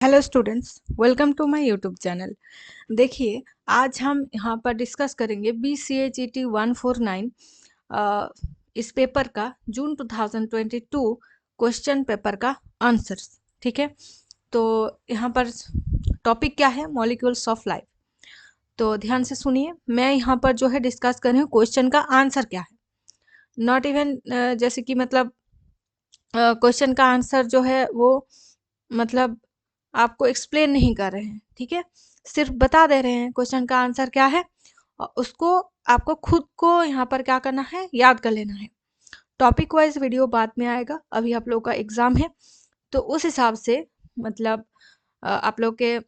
Hello students, welcome to my YouTube channel. देखिए, आज हम यहाँ पर डिस्कस करेंगे BCHET 149 इस पेपर का जून 2022 क्वेश्चन पेपर का आंसर्स। ठीक है, तो यहाँ पर टॉपिक क्या है? Molecules of life. तो ध्यान से सुनिए, मैं यहाँ पर जो है डिस्कस कर रही हूँ क्वेश्चन का आंसर क्या है, नॉट इवन जैसे कि मतलब क्वेश्चन का आंसर जो है वो मतलब आपको एक्सप्लेन नहीं कर रहे हैं। ठीक है, सिर्फ बता दे रहे हैं क्वेश्चन का आंसर क्या है और उसको आपको खुद को यहाँ पर क्या करना है, याद कर लेना है। टॉपिक वाइज वीडियो बाद में आएगा, अभी आप लोग का एग्जाम है तो उस हिसाब से मतलब आप लोग के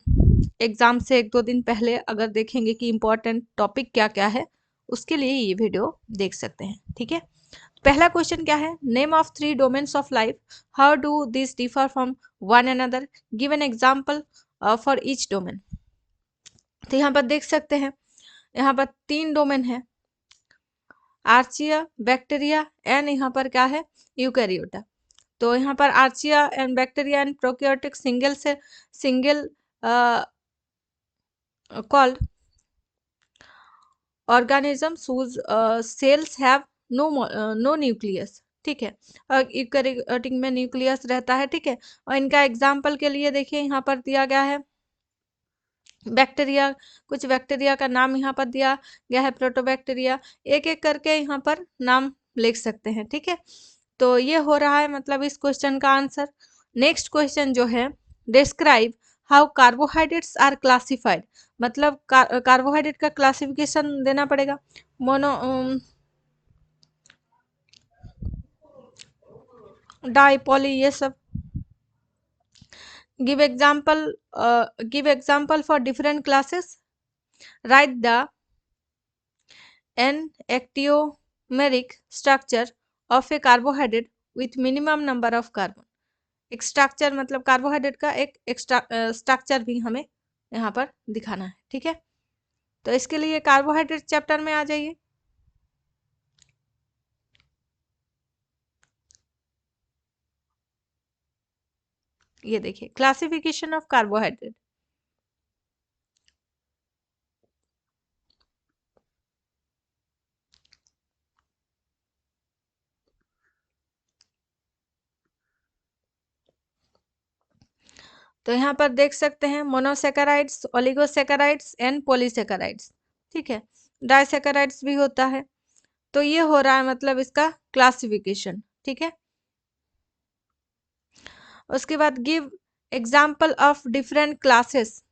एग्जाम से एक दो दिन पहले अगर देखेंगे कि इम्पोर्टेंट टॉपिक क्या क्या है, उसके लिए ये वीडियो देख सकते हैं। ठीक है, पहला क्वेश्चन क्या है? Name of three domains of life, how do this differ from one another, give an example for each domain. तो यहाँ पर देख सकते हैं, यहाँ पर तीन डोमेन है, आर्चिया, बैक्टीरिया एंड यहाँ पर क्या है, यूकैरियोटा। तो यहाँ पर archaea and bacteria and prokaryotic single celled organisms whose cells have no nucleus। ठीक है, यूकैरियोटिक में न्यूक्लियस रहता है। ठीक है, और इनका एग्जाम्पल के लिए देखिए यहाँ पर दिया गया है बैक्टीरिया, कुछ बैक्टीरिया का नाम यहाँ पर दिया गया है, प्रोटोबैक्टीरिया। एक एक करके यहाँ पर नाम लिख सकते हैं। ठीक है, तो ये हो रहा है मतलब इस क्वेश्चन का आंसर। नेक्स्ट क्वेश्चन जो है, describe how carbohydrates are classified, मतलब कार्बोहाइड्रेट का क्लासिफिकेशन देना पड़ेगा। मोनो डाई पॉली ये सब। Give example for different classes, write the an actiomeric structure of a carbohydrate with minimum number of carbon। एक structure मतलब कार्बोहाइड्रेट का एक स्ट्रक्चर भी हमें यहाँ पर दिखाना है। ठीक है, तो इसके लिए कार्बोहाइड्रेट चैप्टर में आ जाइए। ये देखिए क्लासिफिकेशन ऑफ कार्बोहाइड्रेट। तो यहाँ पर देख सकते हैं मोनोसेकेराइड्स, ओलिगोसेकेराइड्स एंड पॉलीसेकेराइड्स। ठीक है, डाइसेकेराइड्स भी होता है। तो ये हो रहा है मतलब इसका क्लासिफिकेशन। ठीक है, उसके बाद give example of different classes,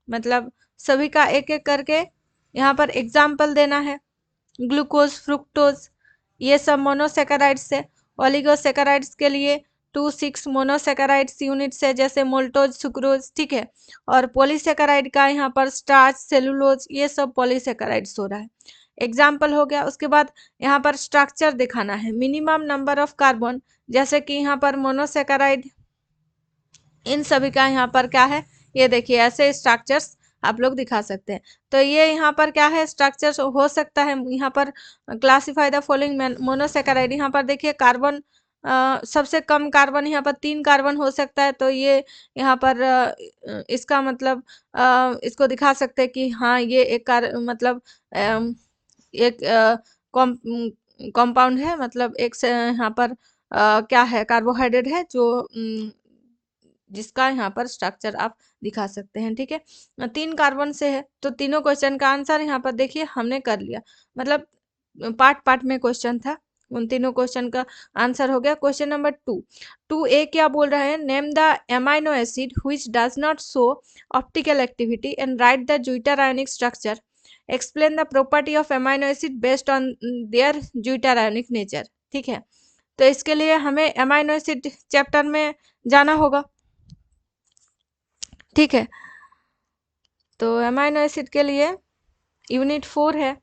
मतलब सभी का एक एक करके यहाँ पर एग्जाम्पल देना है। ग्लूकोज, फ्रुक्टोज ये सब मोनोसेकेराइड्स है। ओलिगोसेकेराइड्स के लिए 2,6 मोनोसेकेराइड्स यूनिट्स है, जैसे मोल्टोज, सुक्रोज। ठीक है, और पॉलीसेकेराइड का यहाँ पर स्टार्च, सेलुलोज ये सब पॉलीसेकेराइड्स हो रहा है। एग्जाम्पल हो गया। उसके बाद यहाँ पर स्ट्रक्चर दिखाना है, मिनिमम नंबर ऑफ कार्बन, जैसे कि यहाँ पर मोनोसेकेराइड इन सभी का यहाँ पर क्या है, ये देखिए ऐसे स्ट्रक्चर्स आप लोग दिखा सकते हैं। तो ये यहाँ पर क्या है, स्ट्रक्चर्स हो सकता है। यहाँ पर क्लासिफाई द फॉलोइंग मोनोसेकेराइड, यहाँ पर देखिए कार्बन सबसे कम कार्बन यहाँ पर 3 कार्बन हो सकता है। तो ये यहाँ पर इसका मतलब इसको दिखा सकते हैं कि हाँ ये एक मतलब एक कंपाउंड है, मतलब एक से यहाँ पर क्या है, कार्बोहाइड्रेट है जो जिसका यहाँ पर स्ट्रक्चर आप दिखा सकते हैं। ठीक है, 3 कार्बन से है, तो तीनों क्वेश्चन का आंसर यहाँ पर देखिए हमने कर लिया। मतलब पार्ट पार्ट में क्वेश्चन था, उन तीनों क्वेश्चन का आंसर हो गया। क्वेश्चन नंबर 2 क्या बोल रहा है, name the amino acid which does not show optical activity and right the zwitter ionic structure, explain the property of amino acid based on their zwitter ionic nature. ठीक है, तो इसके लिए हमें एमाइनो एसिड चैप्टर में जाना होगा। ठीक है, तो अमाइनो एसिड के लिए यूनिट 4 है।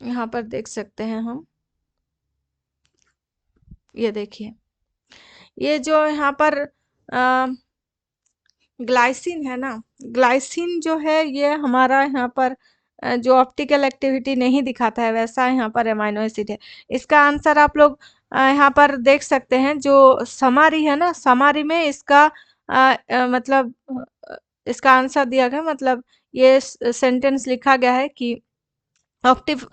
यहाँ पर देख सकते हैं हम, ये देखिए ये जो यहाँ पर ग्लाइसिन है ना, ग्लाइसिन जो है ये हमारा यहाँ पर जो ऑप्टिकल एक्टिविटी नहीं दिखाता है वैसा यहाँ पर अमाइनो एसिड है। इसका आंसर आप लोग यहाँ पर देख सकते हैं, जो समारी है ना, समारी में इसका मतलब इसका आंसर दिया गया, मतलब ये सेंटेंस लिखा गया है कि ऑप्टिव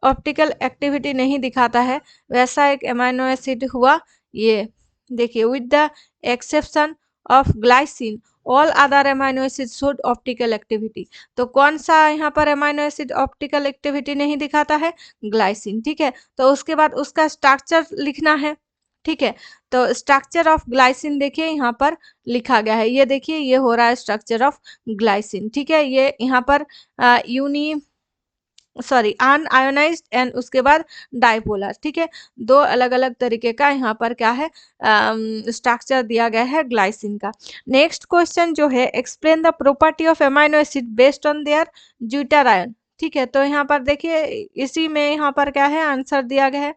ऑप्टिकल एक्टिविटी नहीं दिखाता है वैसा एक अमाइनो एसिड हुआ ये। देखिए, with the exception of glycine all other amino acid showed optical activity. तो कौन सा यहाँ पर अमाइनो एसिड ऑप्टिकल एक्टिविटी नहीं दिखाता है? ग्लाइसिन। ठीक है, तो उसके बाद उसका स्ट्रक्चर लिखना है। ठीक है, तो स्ट्रक्चर ऑफ ग्लाइसिन देखिए यहाँ पर लिखा गया है, ये देखिए ये हो रहा है स्ट्रक्चर ऑफ ग्लाइसिन। ठीक है, ये यहाँ पर यूनी सॉरी अनआयोनाइज्ड एंड उसके बाद डाइपोलर। ठीक है, दो अलग अलग तरीके का यहाँ पर क्या है स्ट्रक्चर दिया गया है ग्लाइसिन का। नेक्स्ट क्वेश्चन जो है, explain the property of amino acid based on their zwitter ion. ठीक है, तो यहाँ पर देखिए इसी में यहाँ पर क्या है आंसर दिया गया है।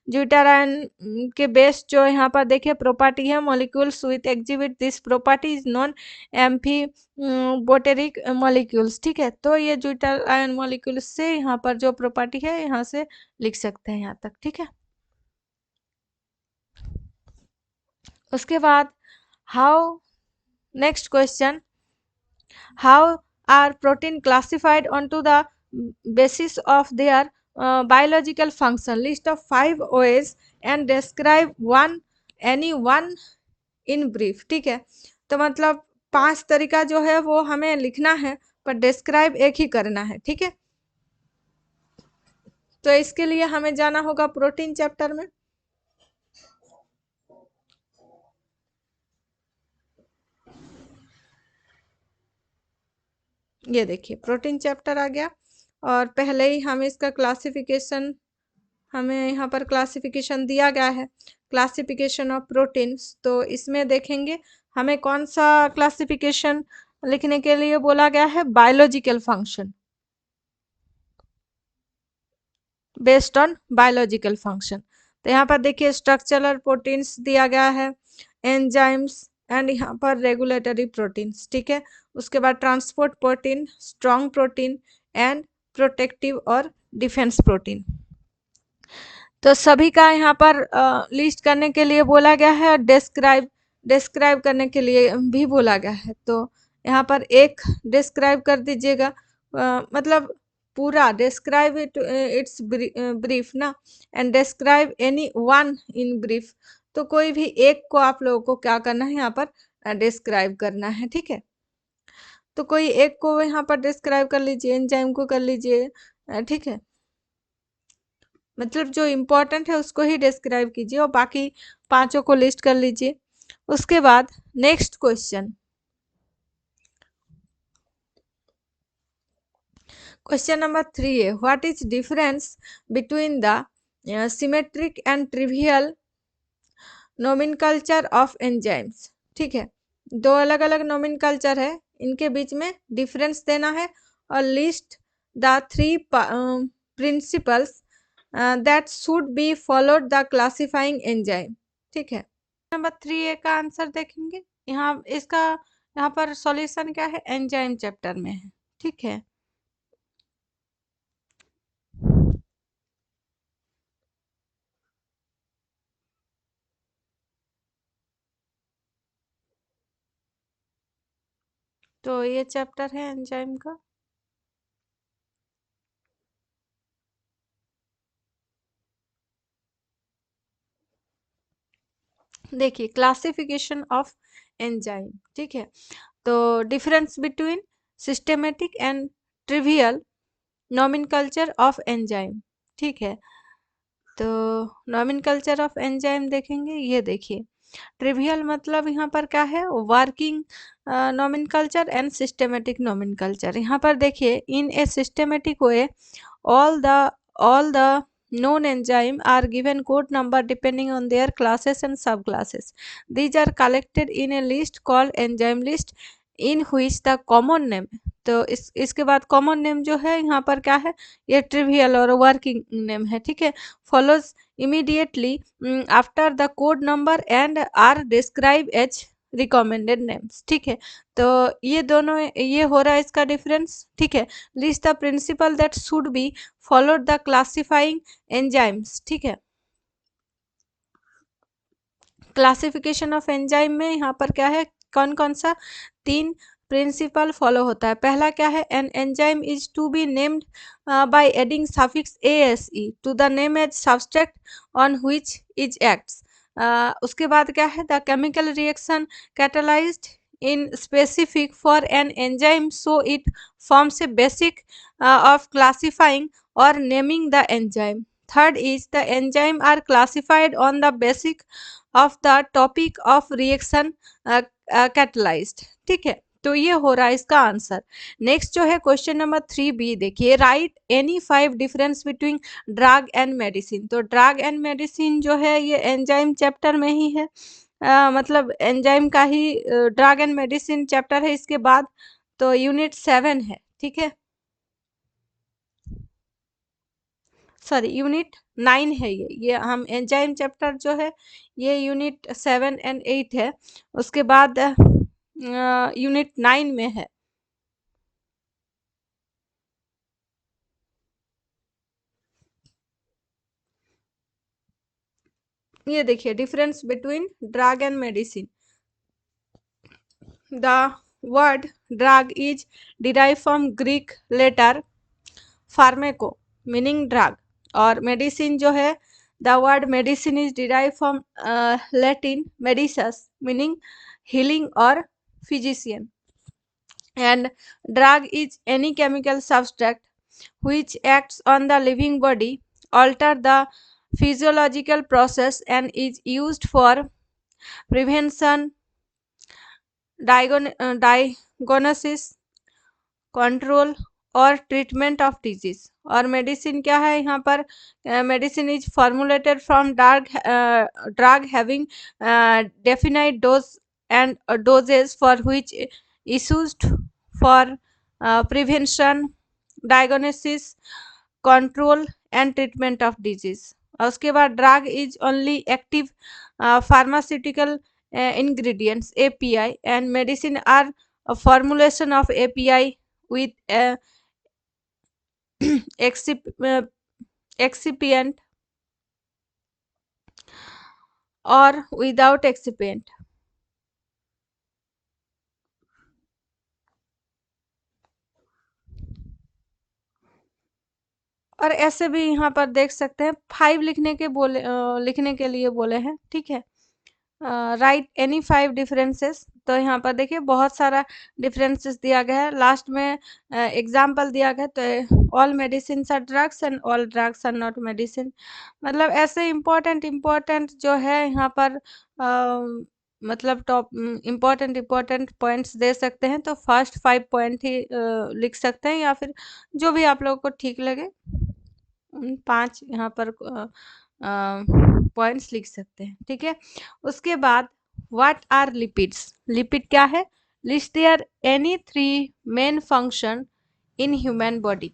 ज्यूटर आयन के बेस्ड जो यहाँ पर देखिए प्रॉपर्टी है, molecules with exhibit this property is non amphoteric molecules. ठीक है, तो ये ज्यूटर आयन मॉलिक्यूल्स से यहाँ पर जो प्रॉपर्टी है यहाँ से लिख सकते हैं यहाँ तक। ठीक है, उसके बाद how next question, how are protein classified onto the basis of their biological function, list of 5 ways and describe any one in brief। ठीक है, तो मतलब 5 तरीका जो है वो हमें लिखना है, पर डिस्क्राइब एक ही करना है। ठीक है, तो इसके लिए हमें जाना होगा प्रोटीन चैप्टर में। ये देखिए प्रोटीन चैप्टर आ गया, और पहले ही हम इसका क्लासिफिकेशन, हमें यहाँ पर क्लासिफिकेशन दिया गया है, क्लासिफिकेशन ऑफ प्रोटीन्स। तो इसमें देखेंगे हमें कौन सा क्लासिफिकेशन लिखने के लिए बोला गया है, biological function, based on biological function. तो यहाँ पर देखिए स्ट्रक्चरल प्रोटीन्स दिया गया है, एंजाइम्स एंड यहाँ पर रेगुलेटरी प्रोटीन्स। ठीक है, उसके बाद transport protein, strong protein and protective और डिफेंस प्रोटीन। तो सभी का यहाँ पर लिस्ट करने के लिए बोला गया है, और डिस्क्राइब करने के लिए भी बोला गया है। तो यहाँ पर एक डिस्क्राइब कर दीजिएगा, मतलब पूरा डिस्क्राइब इट्स ब्रीफ ना, and describe any one in brief. तो कोई भी एक को आप लोगों को क्या करना है यहाँ पर डिस्क्राइब करना है। ठीक है, तो कोई एक को यहाँ पर डिस्क्राइब कर लीजिए, एंजाइम को कर लीजिए। ठीक है, मतलब जो इम्पोर्टेंट है उसको ही डिस्क्राइब कीजिए और बाकी 5 को लिस्ट कर लीजिए। उसके बाद नेक्स्ट क्वेश्चन, क्वेश्चन नंबर 3 है, what is difference between the symmetric and trivial nomenclature of enzymes. ठीक है, दो अलग अलग नोमेनकल्चर है, इनके बीच में डिफरेंस देना है, और list the 3 principles that should be followed the classifying enzyme. ठीक है, नंबर 3 का आंसर देखेंगे, यहाँ इसका यहाँ पर सॉल्यूशन क्या है, एंजाइम चैप्टर में है। ठीक है, तो ये चैप्टर है एंजाइम का। देखिए क्लासिफिकेशन ऑफ एंजाइम। ठीक है, तो difference between systematic and trivial nomenclature of enzyme. ठीक है, तो नोमेनकल्चर ऑफ एंजाइम देखेंगे, ये देखिए ट्रिवियल मतलब यहाँ पर क्या है, working nomenclature and systematic nomenclature. यहाँ पर देखिए in a systematic way all the known enzyme are given code number depending on their classes and subclasses. These are collected in a list called enzyme list in which the common name, तो इसके बाद common name जो है यहाँ पर क्या है, ये ट्रिवियल और वर्किंग नेम है। ठीक है, follows immediately after the code number and are described as recommended names. ठीक है, तो ये दोनों, ये हो रहा है इसका डिफरेंस। ठीक है, list the principal that should be followed the classifying enzymes. ठीक है, क्लासिफिकेशन ऑफ एंजाइम में यहाँ पर क्या है, कौन कौन सा 3 प्रिंसिपल फॉलो होता है। पहला क्या है, an enzyme is to be named by adding suffix ASE to the name as substrate on which is acts. उसके बाद क्या है, the chemical reaction catalysed in specific for an enzyme, so it forms a basic of classifying or naming the enzyme. Third is the enzyme are classified on the basic of the topic of reaction catalyzed। ठीक है, तो ये हो रहा है इसका answer. Next जो है क्वेश्चन नंबर 3B, देखिए, right any 5 difference between drug and medicine. तो ड्रग एंड मेडिसिन जो है ये एंजाइम चैप्टर में ही है, मतलब एंजाइम का ही ड्रग एंड मेडिसिन चैप्टर है इसके बाद, तो यूनिट 7 है। ठीक है, सॉरी यूनिट 9 है ये हम एंजाइम चैप्टर जो है ये यूनिट 7 एंड 8 है, उसके बाद यूनिट 9 में है। ये देखिए, difference between drug and medicine. The word drug is derive from Greek letter pharmaco meaning drug, और मेडिसिन जो है, the word medicine is derive from Latin medicus meaning healing और physician. And drug is any chemical substance which acts on the living body, alter the physiological process, and is used for prevention, diagnosis, control और treatment of disease. और medicine क्या है यहाँ पर, medicine is formulated from drug having definite dose and dosages for which issues for prevention, diagnosis, control and treatment of disease. और उसके बाद drug is only active pharmaceutical ingredients API, and medicine are a formulation of API with excipient or without excipient। और ऐसे भी यहाँ पर देख सकते हैं 5 लिखने के लिखने के लिए बोले हैं। ठीक है, राइट एनी 5 डिफरेंसेस। तो यहाँ पर देखिए बहुत सारा डिफरेंसेस दिया गया है, लास्ट में एग्जाम्पल दिया गया, तो all medicine are drugs and all drugs are not medicine. मतलब ऐसे इम्पोर्टेंट जो है यहाँ पर मतलब टॉप इम्पोर्टेंट पॉइंट्स दे सकते हैं, तो फर्स्ट 5 पॉइंट ही लिख सकते हैं, या फिर जो भी आप लोगों को ठीक लगे 5 यहाँ पर पॉइंट्स लिख सकते हैं। ठीक है, उसके बाद व्हाट आर लिपिड्स। लिपिड क्या है, list there any 3 main function in human body.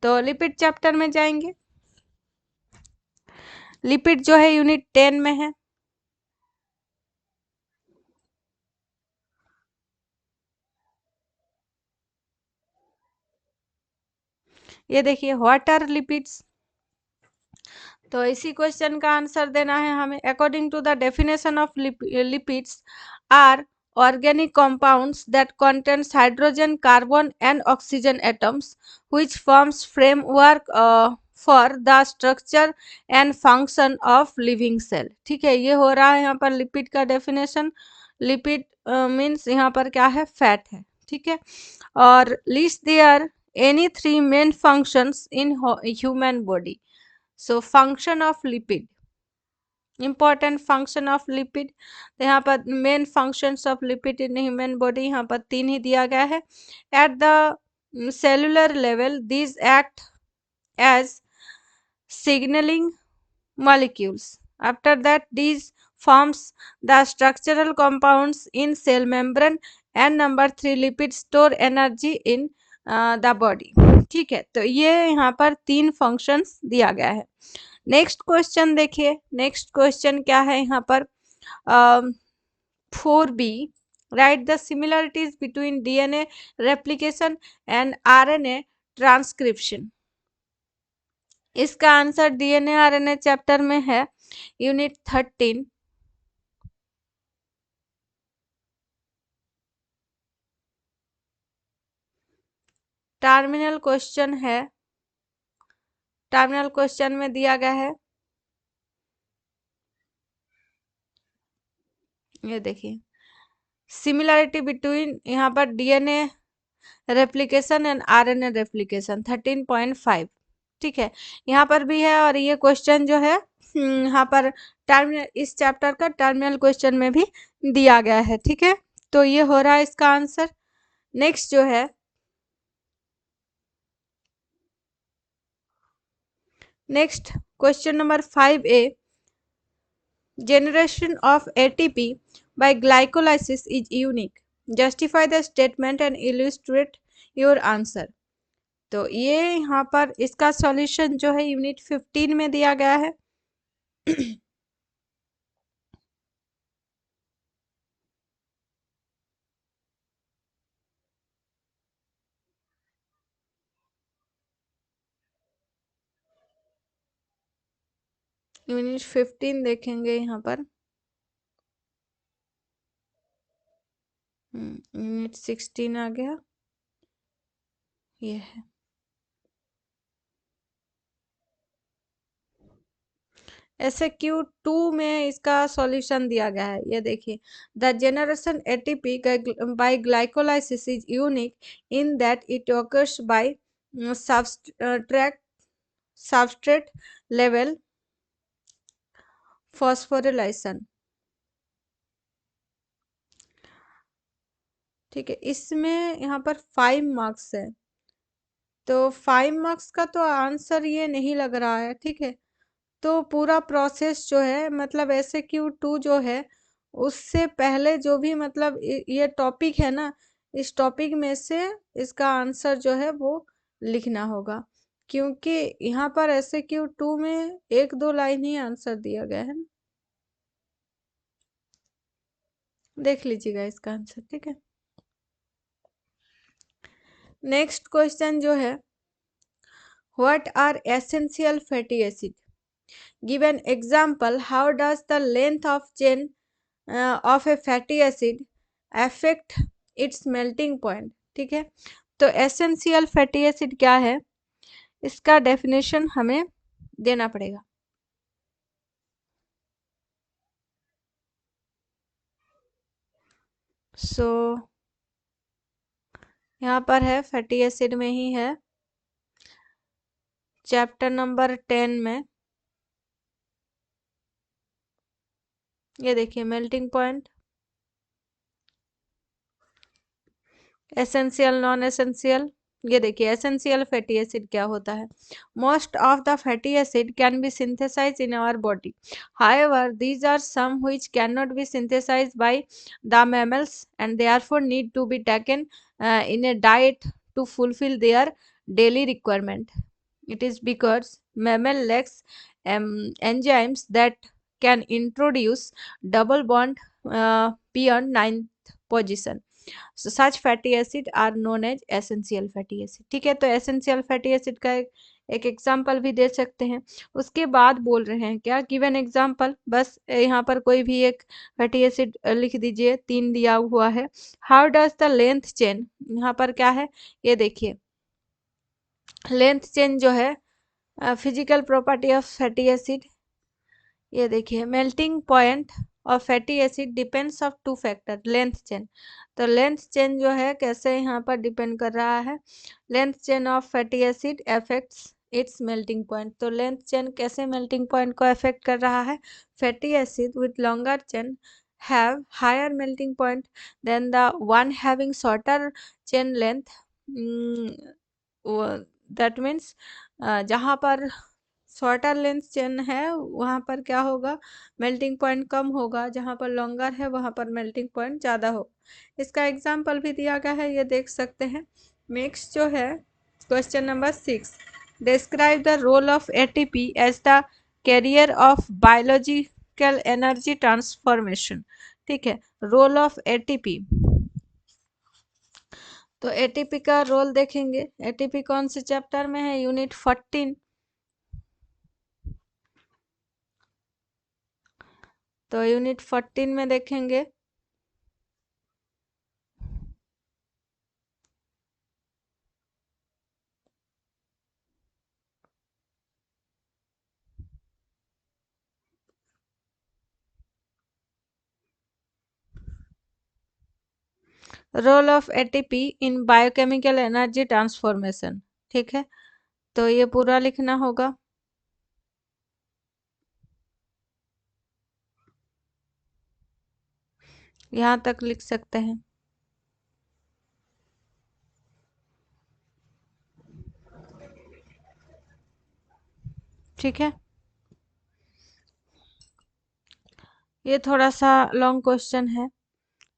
तो लिपिड चैप्टर में जाएंगे, लिपिड जो है यूनिट 10 में है। ये देखिए, व्हाट आर लिपिड्स। तो इसी क्वेश्चन का आंसर देना है हमें। According to the definition of lipids are organic compounds that contains hydrogen, carbon and oxygen atoms which forms framework for the structure and function of living cell। ठीक है, ये हो रहा है यहाँ पर लिपिड का डेफिनेशन। लिपिड मीन्स यहाँ पर क्या है, फैट है। ठीक है, और list there any 3 main functions in human body. So function of lipid, important function of lipid, तो यहाँ पर main functions of lipid in human body यहाँ पर 3 ही दिया गया है। At the cellular level these act as signalling molecules, after that these forms the structural compounds in cell membrane, and number 3 lipid store energy in the body। ठीक है, तो ये यहाँ पर 3 फंक्शंस दिया गया है। नेक्स्ट क्वेश्चन देखिए, नेक्स्ट क्वेश्चन क्या है यहाँ पर, 4b, write the similarities between DNA replication and RNA transcription. इसका आंसर डीएनए आरएनए चैप्टर में है, यूनिट 13। टर्मिनल क्वेश्चन है, टर्मिनल क्वेश्चन में दिया गया है, ये देखिए, सिमिलरिटी बिटवीन यहाँ पर DNA replication and RNA replication 13.5, ठीक है, यहाँ पर भी है। और ये क्वेश्चन जो है यहाँ पर टर्मिनल, इस चैप्टर का टर्मिनल क्वेश्चन में भी दिया गया है, ठीक है। तो ये हो रहा है इसका आंसर। नेक्स्ट जो है, next question number 5a, generation of ATP by glycolysis is unique, justify the statement and illustrate your answer। तो ये यहाँ पर इसका सॉल्यूशन जो है यूनिट 15 में दिया गया है। यूनिट 15 देखेंगे यहाँ पर, यूनिट 16 आ गया, ये है। SAQ2 में इसका सॉल्यूशन दिया गया है, ये देखिए, the generation ATP by glycolysis is unique in that it occurs by substrate level phosphorylation, ठीक है। इसमें यहाँ पर 5 मार्क्स है, तो 5 मार्क्स का तो आंसर ये नहीं लग रहा है, ठीक है। तो पूरा प्रोसेस जो है, मतलब SAQ2 जो है उससे पहले जो भी मतलब ये टॉपिक है ना, इस टॉपिक में से इसका आंसर जो है वो लिखना होगा, क्योंकि यहाँ पर SAQ2 में 1-2 लाइन ही आंसर दिया गया है ना, देख लीजिएगा इसका आंसर, ठीक है। नेक्स्ट क्वेश्चन जो है, what are essential fatty acid, give an example, how does the length of chain of a fatty acid affect its melting point, ठीक है। तो एसेंशियल फैटी एसिड क्या है, इसका डेफिनेशन हमें देना पड़ेगा। सो यहाँ पर है, फैटी एसिड में ही है, चैप्टर नंबर 10 में, ये देखिए, melting point, essential non essential. ये देखिए, एसेंशियल फैटी एसिड क्या होता है, most of the fatty acid can be synthesize in our body, however these are some which can not be synthesize by the mammals and therefore need to be taken in a diet to fulfill their daily requirement. It is because mammal lacks enzymes that can introduce double bond beyond ninth position. So such fatty acid are known as essential fatty acid, ठीक है। तो essential fatty acid का एक example भी दे सकते हैं। उसके बाद बोल रहे हैं क्या, गिवन एग्जाम्पल, बस यहाँ पर कोई भी एक फैटी एसिड लिख दीजिए, 3 दिया हुआ है। How does the length chain, यहाँ पर क्या है, ये देखिए, लेंथ चेन जो है, physical property of fatty acid, ये देखिए, melting point of fatty acid depends of 2 factor, length chain. तो लेंथ चेन जो है कैसे यहाँ पर डिपेंड कर रहा है, length chain of fatty acid affects it's melting point. तो लेंथ चेन कैसे मेल्टिंग पॉइंट को अफेक्ट कर रहा है, fatty acid with longer chain have higher melting point than the one having shorter chain length। that means जहाँ पर shorter length chain है वहाँ पर क्या होगा, मेल्टिंग पॉइंट कम होगा, जहाँ पर लॉन्गर है वहाँ पर मेल्टिंग पॉइंट ज़्यादा हो। इसका एग्जाम्पल भी दिया गया है, ये देख सकते हैं। नेक्स्ट जो है, question number 6, describe the role of ATP as the carrier of biological energy transformation, ठीक है। Role of ATP. तो एटीपी का रोल देखेंगे, एटीपी कौन से चैप्टर में है, यूनिट 14। तो यूनिट 14 में देखेंगे role of ATP in biochemical energy transformation. ठीक है, तो ये पूरा लिखना होगा। यहाँ तक लिख सकते हैं। ठीक है, ये थोड़ा सा लॉन्ग क्वेश्चन है,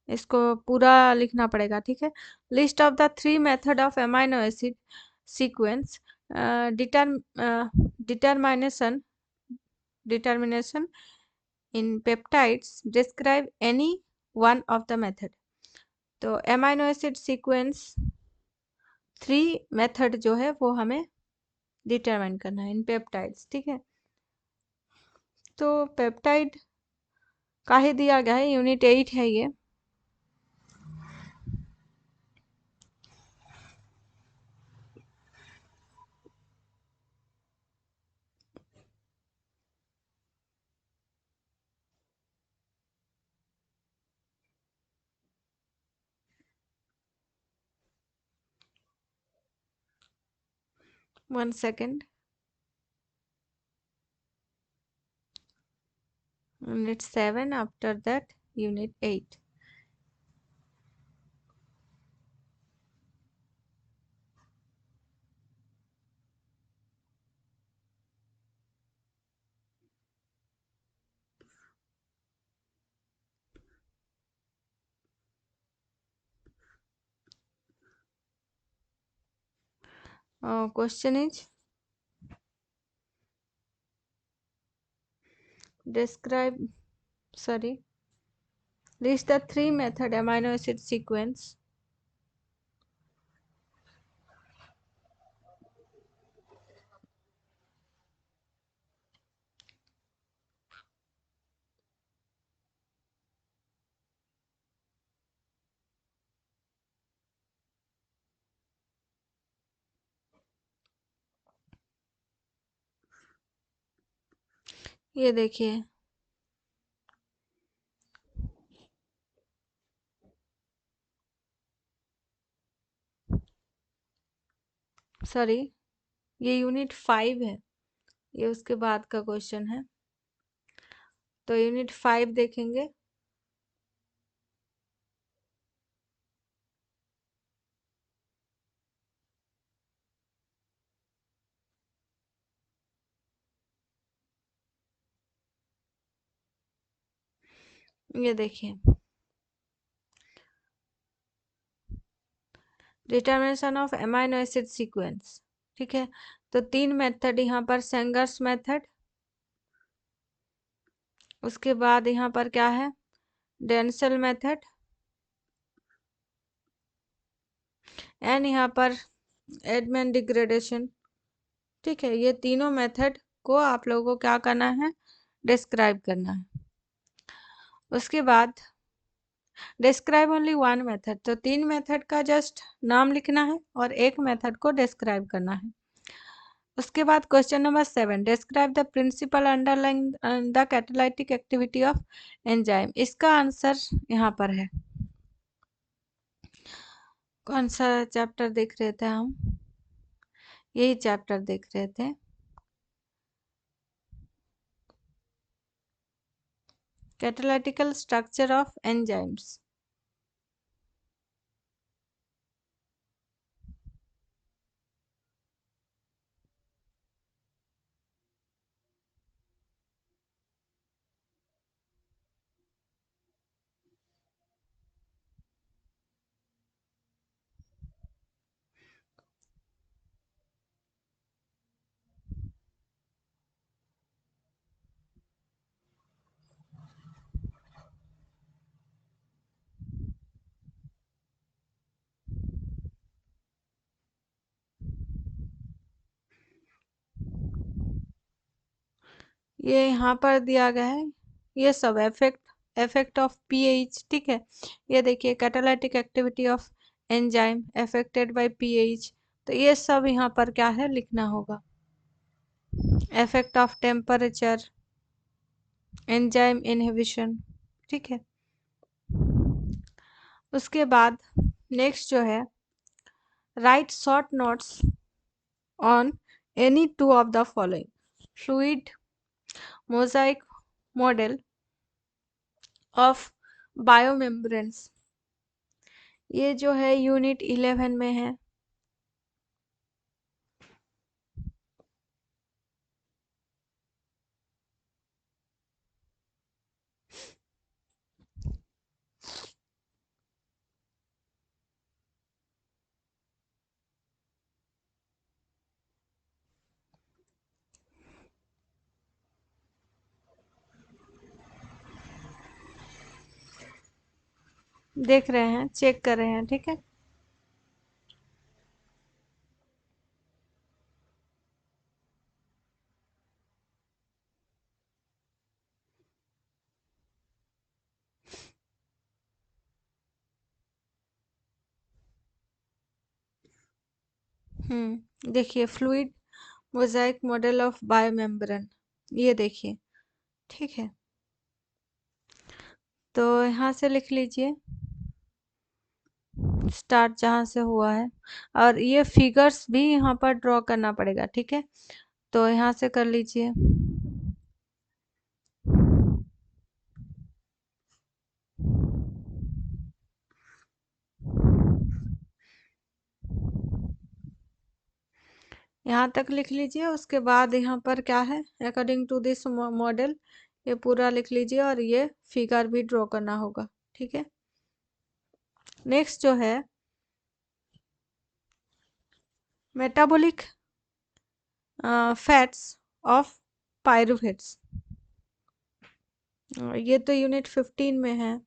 इसको पूरा लिखना पड़ेगा। ठीक है, list of the 3 method of amino acid sequence determination determination in peptides, describe any one of the method. तो अमाइनो एसिड सीक्वेंस 3 मेथड जो है वो हमें डिटरमाइन करना है इन पेप्टाइड्स। ठीक है, तो पेप्टाइड का ही दिया गया है, यूनिट 8 है ये। One second. Unit 7, after that unit 8. Question is, describe, sorry, list the 3 method amino acid sequence. ये देखिए, सॉरी, ये यूनिट 5 है, ये उसके बाद का क्वेश्चन है। तो यूनिट 5 देखेंगे। ये देखिए, determination of amino acid sequence. ठीक है, तो 3 मेथड यहाँ पर, सेंगर्स मेथड, उसके बाद यहाँ पर क्या है, डेंसल मेथड, एंड यहाँ पर एडमंड डिग्रेडेशन। ठीक है, ये तीनों मेथड को आप लोगों को क्या करना है, डिस्क्राइब करना है। उसके बाद डिस्क्राइब ओनली वन मेथड, तो 3 मेथड का जस्ट नाम लिखना है और एक मेथड को डिस्क्राइब करना है। उसके बाद question number 7, describe the principle underlying the catalytic activity of enzyme. इसका आंसर यहाँ पर है। कौन सा चैप्टर देख रहे थे हम, यही चैप्टर देख रहे थे, कैटालिटिकल स्ट्रक्चर ऑफ एंजाइम्स। ये यहाँ पर दिया गया है, ये सब इफेक्ट ऑफ पीएच, ठीक है। ये देखिए catalytic activity of enzyme affected by pH, तो ये सब यहाँ पर क्या है लिखना होगा। Effect of temperature, enzyme inhibition, ठीक है। उसके बाद नेक्स्ट जो है, write short notes on any two of the following fluid mosaic model of biomembranes, ये जो है यूनिट 11 में है। देख रहे हैं, चेक कर रहे हैं, ठीक है। देखिए fluid mosaic model of biomembrane, ये देखिए, ठीक है। तो यहाँ से लिख लीजिए स्टार्ट जहाँ से हुआ है, और ये फिगर्स भी यहाँ पर ड्रॉ करना पड़ेगा, ठीक है। तो यहाँ से कर लीजिए। यहाँ तक लिख लीजिए, उसके बाद यहाँ पर क्या है, अकॉर्डिंग टू दिस मॉडल, ये पूरा लिख लीजिए और ये फिगर भी ड्रॉ करना होगा, ठीक है। नेक्स्ट जो है मेटाबॉलिक फैट्स ऑफ पायरुवेट्स, ये तो यूनिट 15 में है।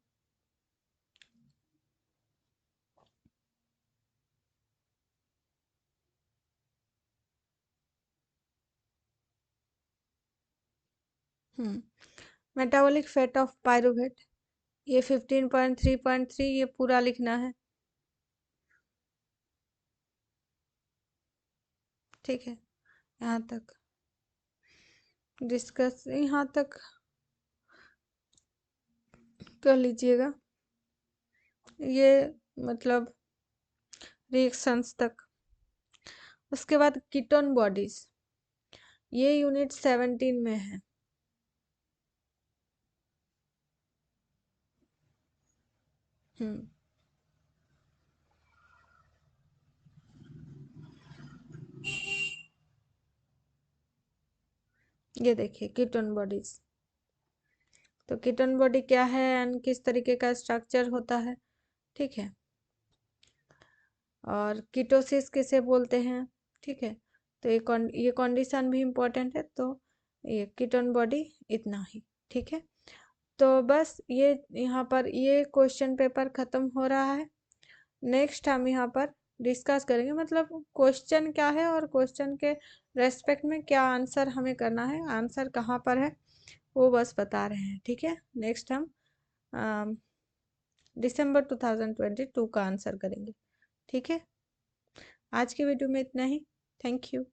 मेटाबॉलिक फैट ऑफ पायरुवेट, ये 15.3.3, ये पूरा लिखना है, ठीक है। यहाँ तक डिस्कस, यहाँ तक कर लीजिएगा, ये मतलब रिएक्शंस तक। उसके बाद कीटोन बॉडीज, ये यूनिट 17 में है। हम्म ये देखिए कीटोन बॉडीज, तो कीटोन बॉडी क्या है एंड किस तरीके का स्ट्रक्चर होता है, ठीक है। और कीटोसिस किसे बोलते हैं, ठीक है। तो ये कंडीशन भी इम्पोर्टेंट है, तो ये कीटोन बॉडी इतना ही, ठीक है। तो बस ये यहाँ पर ये क्वेश्चन पेपर ख़त्म हो रहा है। नेक्स्ट हम यहाँ पर डिस्कस करेंगे, मतलब क्वेश्चन क्या है और क्वेश्चन के रेस्पेक्ट में क्या आंसर हमें करना है, आंसर कहाँ पर है वो बस बता रहे हैं, ठीक है। नेक्स्ट हम दिसंबर 2022 का आंसर करेंगे, ठीक है। आज की वीडियो में इतना ही। Thank you.